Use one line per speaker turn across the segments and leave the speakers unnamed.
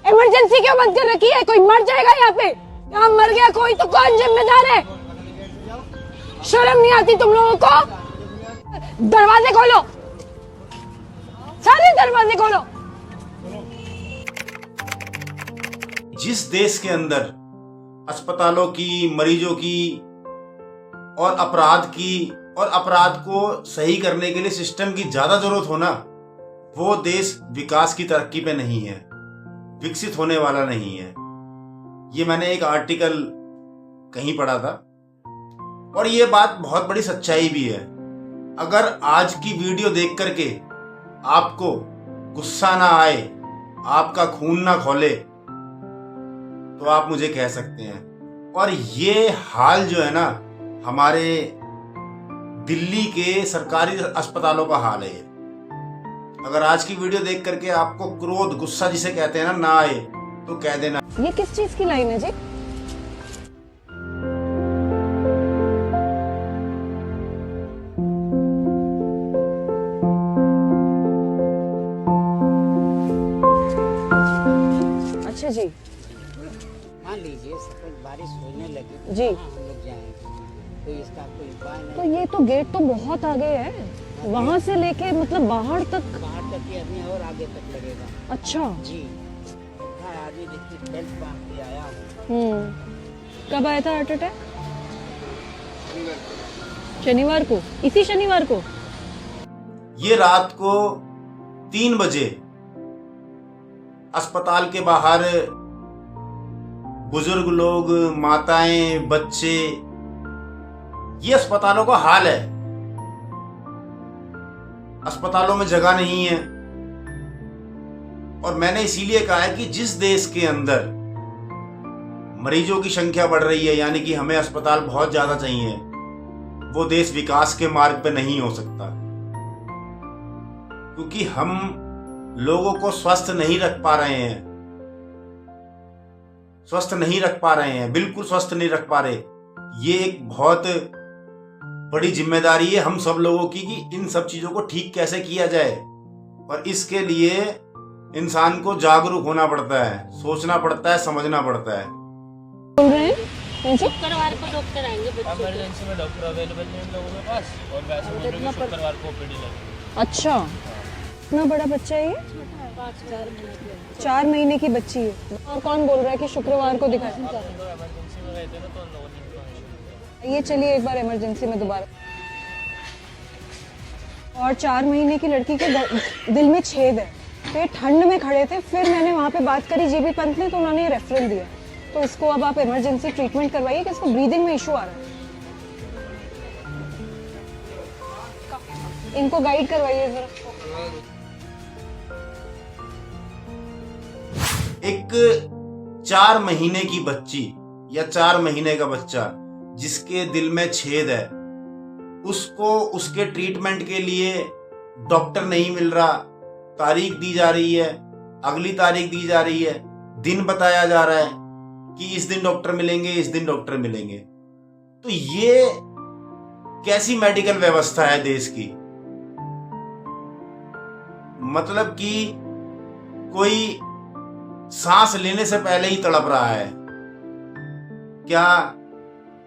Emergency क्यों बंद कर रखी है? कोई मर जाएगा यहाँ पे, यहाँ मर गया कोई तो कौन जिम्मेदार है? शर्म नहीं आती तुम लोगों को? दरवाजे खोलो, सारे दरवाजे खोलो।
जिस देश के अंदर अस्पतालों की, मरीजों की और अपराध को सही करने के लिए सिस्टम की ज्यादा जरूरत हो ना, वो देश विकास की तरक्की पे नहीं है, विकसित होने वाला नहीं है। ये मैंने एक आर्टिकल कहीं पढ़ा था और ये बात बहुत बड़ी सच्चाई भी है। अगर आज की वीडियो देख करके आपको गुस्सा ना आए, आपका खून ना खौले, तो आप मुझे कह सकते हैं। और ये हाल जो है ना, हमारे दिल्ली के सरकारी अस्पतालों का हाल है। अगर आज की वीडियो देख करके आपको क्रोध, गुस्सा जिसे कहते हैं ना आए, तो कह देना।
ये किस चीज की लाइन है जी? अच्छा जी,
मान लीजिए सपोज बारिश होने लगी
जी,
हम लोग जाएंगे, तो इसका कोई उपाय नहीं।
तो ये तो गेट तो बहुत आगे है, वहां से लेके मतलब बाहर तक
ये आदमी और आगे तक लगेगा।
अच्छा
जी, आदमी देखिए बेल्ट बांध के आया हूँ।
कब आया था हार्ट अटैक? शनिवार को, इसी शनिवार को।
ये रात को 3 बजे अस्पताल के बाहर बुजुर्ग लोग, माताएं, बच्चे, ये अस्पतालों का हाल है। अस्पतालों में जगह नहीं है। और मैंने इसीलिए कहा है कि जिस देश के अंदर मरीजों की संख्या बढ़ रही है, यानी कि हमें अस्पताल बहुत ज्यादा चाहिए, वो देश विकास के मार्ग पे नहीं हो सकता। क्योंकि हम लोगों को स्वस्थ नहीं रख पा रहे हैं, बिल्कुल स्वस्थ नहीं रख पा रहे। ये एक बहुत बड़ी जिम्मेदारी है हम सब लोगों की कि इन सब चीजों को ठीक कैसे किया जाए। और इसके लिए इंसान को जागरूक होना पड़ता है, सोचना पड़ता है, समझना पड़ता है।
बोल रहे हैं
शुक्रवार को डॉक्टर आएंगे।
इमरजेंसी में डॉक्टर अवेलेबल नहीं हम लोगों के पास, और वैसे बोल रहे हैं शुक्रवार को ओपीडी लगेगी।
अच्छा, इतना बड़ा बच्चा है ये? 4 महीने की बच्ची है। और कौन बोल रहा है कि शुक्रवार को दिखाएं?
इमरजेंसी में गए थे ना, तो उन लोगों ने इन्फॉर्मेशन दी।
ये चलिए एक बार इमरजेंसी में दोबारा। और 4 महीने की लड़की के दिल में छेद है, तो ये ठंड में खड़े थे। फिर मैंने वहाँ पे बात करी जीबी पंत ने, तो उन्होंने ये रेफरल दिया। तो इसको अब आप इमरजेंसी ट्रीटमेंट करवाइए कि इसको ब्रीदिंग में इशू आ रहा है। इनको गाइड करवाइए जरा।
एक 4 महीने की बच्ची या 4 महीने का बच्चा जिसके दिल में छेद है, उसको उसके ट्रीटमेंट के लिए डॉक्टर नहीं मिल रहा, तारीख दी जा रही है, अगली तारीख दी जा रही है, दिन बताया जा रहा है कि इस दिन डॉक्टर मिलेंगे, इस दिन डॉक्टर मिलेंगे। तो ये कैसी मेडिकल व्यवस्था है देश की? मतलब कि कोई सांस लेने से पहले ही तड़प रहा है। क्या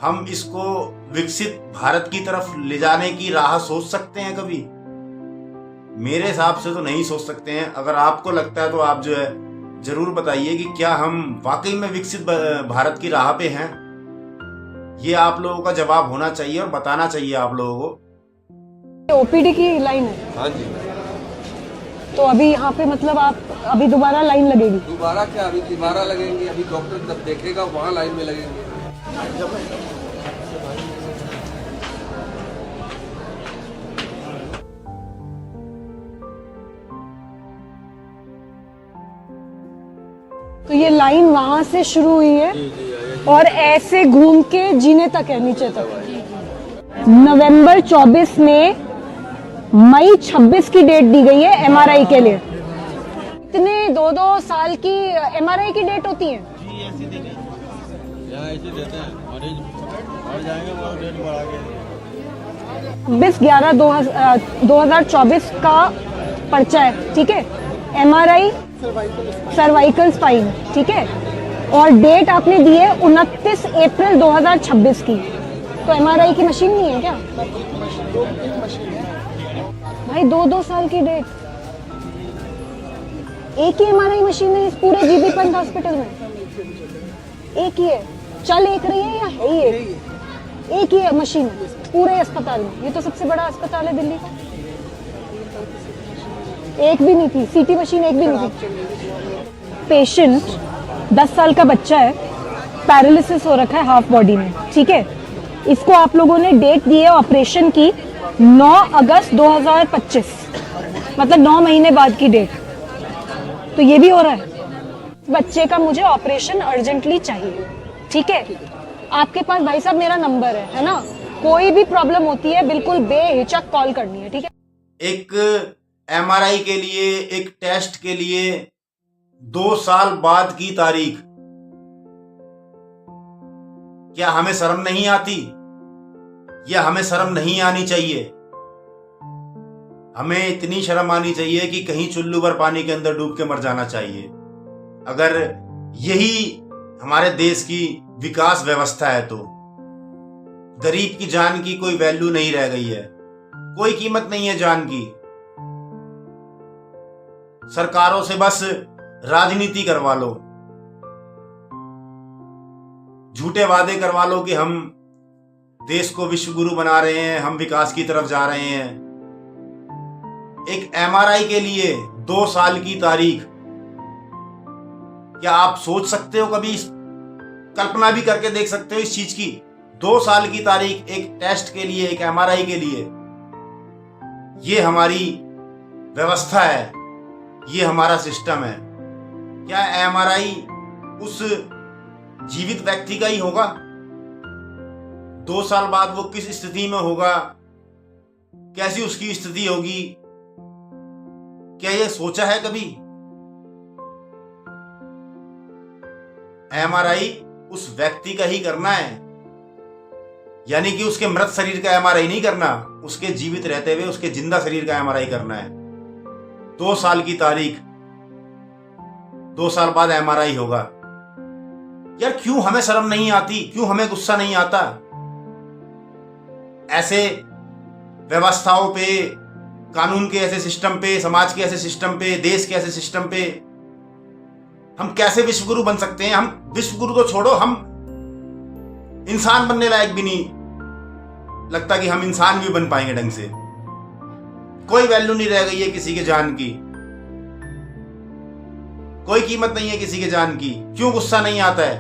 हम इसको विकसित भारत की तरफ ले जाने की राह सोच सकते हैं कभी? मेरे हिसाब से तो नहीं सोच सकते हैं। अगर आपको लगता है तो आप जो है जरूर बताइए कि क्या हम वाकई में विकसित भारत की राह पे हैं। ये आप लोगों का जवाब होना चाहिए और बताना चाहिए आप लोगों को।
ओपीडी की लाइन है?
हाँ जी।
तो अभी यहाँ पे मतलब आप अभी दोबारा लाइन लगेगी?
दोबारा क्या, अभी दोबारा लगेंगे। अभी डॉक्टर जब देखेगा वहाँ लाइन में लगेंगे।
तो ये लाइन वहां से शुरू हुई है और ऐसे घूम के जीने तक है, नीचे तक। नवंबर 24 में मई 26 की डेट दी गई है एमआरआई के लिए। इतने 2-2 साल की एमआरआई की डेट होती है?
जी ऐसी दी गई। यहाँ ऐसे देते हैं, मरीज और जाएंगे वो डेट बढ़ा के।
26/11/2024 का पर्चा है, ठीक है। एमआरआई सर्वाइकल स्पाइन, ठीक है। और डेट आपने दी है 29 अप्रैल 2026 की। तो एमआरआई की मशीन नहीं है क्या भाई? 2-2 साल की डेट। एक ही एमआरआई मशीन है इस पूरे जीबी पंत हॉस्पिटल में? एक ही है? चल एक रही है या है ही एक ही है मशीन पूरे अस्पताल में? ये तो सबसे बड़ा अस्पताल है दिल्ली का। एक भी नहीं थी सीटी मशीन, एक भी नहीं थी। पेशेंट 10 साल का बच्चा है, पैरालिसिस हो रखा है हाफ बॉडी में, ठीक है। इसको आप लोगों ने डेट दी है ऑपरेशन की 9 अगस्त 2025, मतलब 9 महीने बाद की डेट। तो ये भी हो रहा है। बच्चे का मुझे ऑपरेशन अर्जेंटली चाहिए, ठीक है। आपके पास भाई साहब मेरा नंबर है ना? कोई भी प्रॉब्लम होती है बिल्कुल बेहिचक कॉल करनी है, ठीक है।
एक एमआरआई के लिए, एक टेस्ट के लिए 2 साल बाद की तारीख। क्या हमें शर्म नहीं आती? या हमें शर्म नहीं आनी चाहिए? हमें इतनी शर्म आनी चाहिए कि कहीं चुल्लू भर पानी के अंदर डूब के मर जाना चाहिए। अगर यही हमारे देश की विकास व्यवस्था है तो गरीब की जान की कोई वैल्यू नहीं रह गई है, कोई कीमत नहीं है जान की। सरकारों से बस राजनीति करवा लो, झूठे वादे करवा लो कि हम देश को विश्व गुरु बना रहे हैं, हम विकास की तरफ जा रहे हैं। एक एमआरआई के लिए 2 साल की तारीख। क्या आप सोच सकते हो, कभी कल्पना भी करके देख सकते हो इस चीज की? 2 साल की तारीख एक टेस्ट के लिए, एक एमआरआई के लिए। ये हमारी व्यवस्था है, ये हमारा सिस्टम है। क्या एमआरआई उस जीवित व्यक्ति का ही होगा? 2 साल बाद वो किस स्थिति में होगा, कैसी उसकी स्थिति होगी, क्या ये सोचा है कभी? एमआरआई उस व्यक्ति का ही करना है, यानी कि उसके मृत शरीर का एमआरआई नहीं करना, उसके जीवित रहते हुए उसके जिंदा शरीर का एमआरआई करना है। 2 साल की तारीख, 2 साल बाद एमआरआई होगा। यार क्यों हमें शर्म नहीं आती? क्यों हमें गुस्सा नहीं आता? ऐसे व्यवस्थाओं पे, कानून के ऐसे सिस्टम पे, समाज के ऐसे सिस्टम पे, देश के ऐसे सिस्टम पे हम कैसे विश्वगुरु बन सकते हैं? हम विश्वगुरु तो छोड़ो, हम इंसान बनने लायक भी नहीं लगता कि हम इंसान भी बन पाएंगे ढंग से। कोई वैल्यू नहीं रह गई है किसी के जान की, कोई कीमत नहीं है किसी के जान की। क्यों गुस्सा नहीं आता है?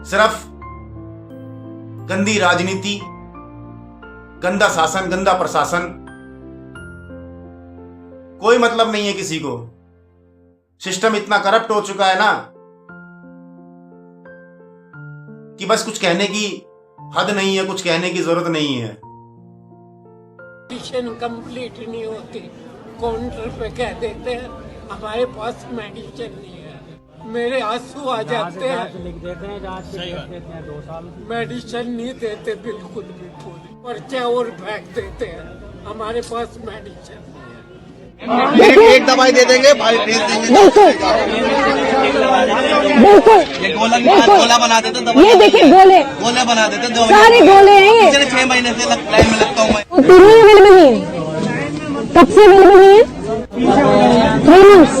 सिर्फ गंदी राजनीति, गंदा शासन, गंदा प्रशासन, कोई मतलब नहीं है किसी को। सिस्टम इतना करप्ट हो चुका है ना कि बस कुछ कहने की हद नहीं है, कुछ कहने की जरूरत नहीं है।
मेडिसिन कंप्लीट नहीं होती, काउंटर पे कह देते हैं हमारे पास मेडिसिन नहीं है। मेरे आंसू आ जाते हैं।
लिख देते हैं, जांच लिख देते हैं 2 साल।
मेडिसिन नहीं देते बिल्कुल भी, पूरी पर्चे और फेंक देते हैं, हमारे पास मेडिसिन नहीं है।
एक दवाई दे देंगे, भाई भेज देंगे।
बिल्कुल बिल्कुल
ये गोला बना देते दवाई।
ये देखिए गोले
बना देते दवाई।
सारे गोले हैं ये।
6 महीने से लाइन में लगता हूँ मैं।
वो तीनों ही अवेलेबल नहीं है। कब से अवेलेबल नहीं है? 3 months,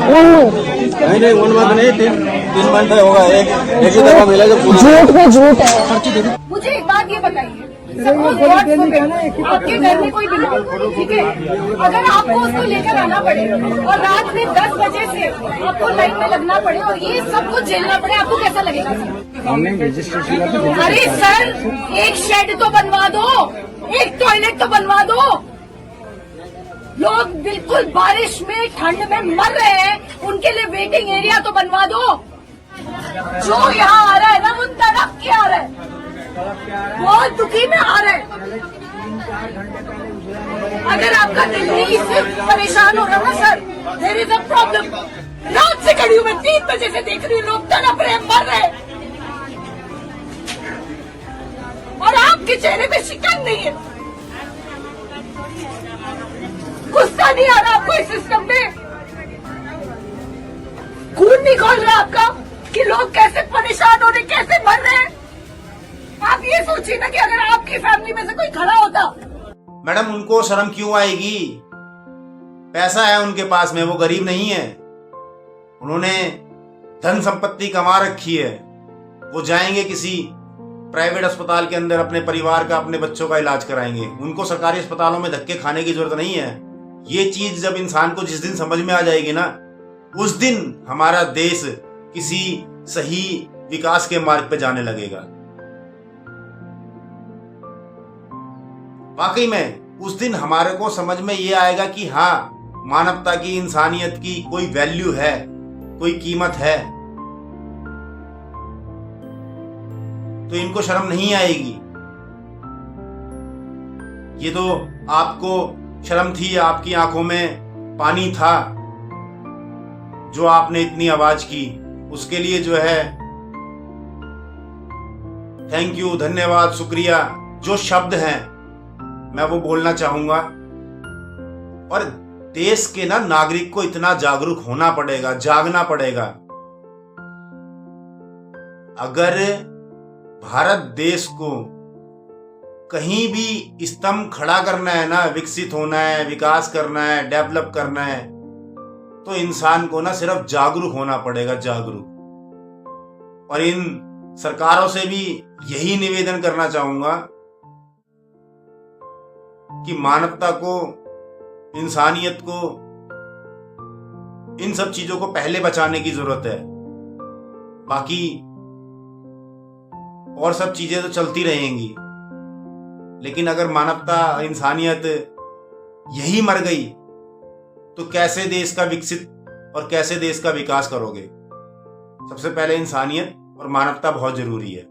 1 month।
नहीं 1 month नहीं, 3 month होगा। एक ही दफा मिला जो
झूठ पे झूठ है।
मुझे एक बात ये बताइए, आपके घर में कोई बीमार हो, ठीक है, अगर आपको उसको लेकर आना पड़े और रात में 10 बजे से आपको लाइन में लगना पड़े और ये सब कुछ झेलना पड़े, आपको कैसा लगेगा सर? अरे सर एक शेड तो बनवा दो, एक टॉयलेट तो बनवा दो। लोग बिल्कुल बारिश में, ठंड में मर रहे हैं, उनके लिए वेटिंग एरिया तो बनवा दो। जो यहाँ आ रहा है ना वो तड़प के आ रहा है, बहुत दुखी में आ रहा है। अगर आपका दिल्ली इससे परेशान हो रहा है ना sir, there is a problem. रात से खड़ी हूँ मैं, 3 बजे से देख रही हूँ, लोग तड़प रहे, मर रहे, और आपके चेहरे पे शिकन नहीं है। गुस्सा नहीं आ रहा आपको इस सिस्टम में? खून नहीं खोल रहा आपका कि लोग कैसे परेशान हो रहे, कैसे मर रहे हैं? आप ये सोचिए ना कि अगर आपकी फैमिली में से कोई खड़ा होता।
मैडम उनको शर्म क्यों आएगी? पैसा है उनके पास में, वो गरीब नहीं है। उन्होंने धन संपत्ति कमा रखी है। वो जाएंगे किसी प्राइवेट अस्पताल के अंदर अपने परिवार का, अपने बच्चों का इलाज कराएंगे। उनको सरकारी अस्पतालों में धक्के खाने की जरूरत नहीं है। ये चीज जब इंसान को जिस दिन समझ में आ जाएगी ना, उस दिन हमारा देश किसी सही विकास के मार्ग पे जाने लगेगा। वाकई में उस दिन हमारे को समझ में ये आएगा कि हाँ, मानवता की, इंसानियत की कोई वैल्यू है, कोई कीमत है। तो इनको शर्म नहीं आएगी। ये तो आपको शर्म थी, आपकी आंखों में पानी था, जो आपने इतनी आवाज की, उसके लिए जो है थैंक यू, धन्यवाद, शुक्रिया, जो शब्द हैं मैं वो बोलना चाहूंगा। और देश के ना नागरिक को इतना जागरूक होना पड़ेगा, जागना पड़ेगा। अगर भारत देश को कहीं भी स्तंभ खड़ा करना है ना, विकसित होना है, विकास करना है, डेवलप करना है, तो इंसान को ना सिर्फ जागरूक होना पड़ेगा, जागरूक। और इन सरकारों से भी यही निवेदन करना चाहूंगा कि मानवता को, इंसानियत को, इन सब चीजों को पहले बचाने की जरूरत है। बाकी और सब चीजें तो चलती रहेंगी, लेकिन अगर मानवता, इंसानियत यही मर गई तो कैसे देश का विकसित और कैसे देश का विकास करोगे? सबसे पहले इंसानियत और मानवता बहुत जरूरी है।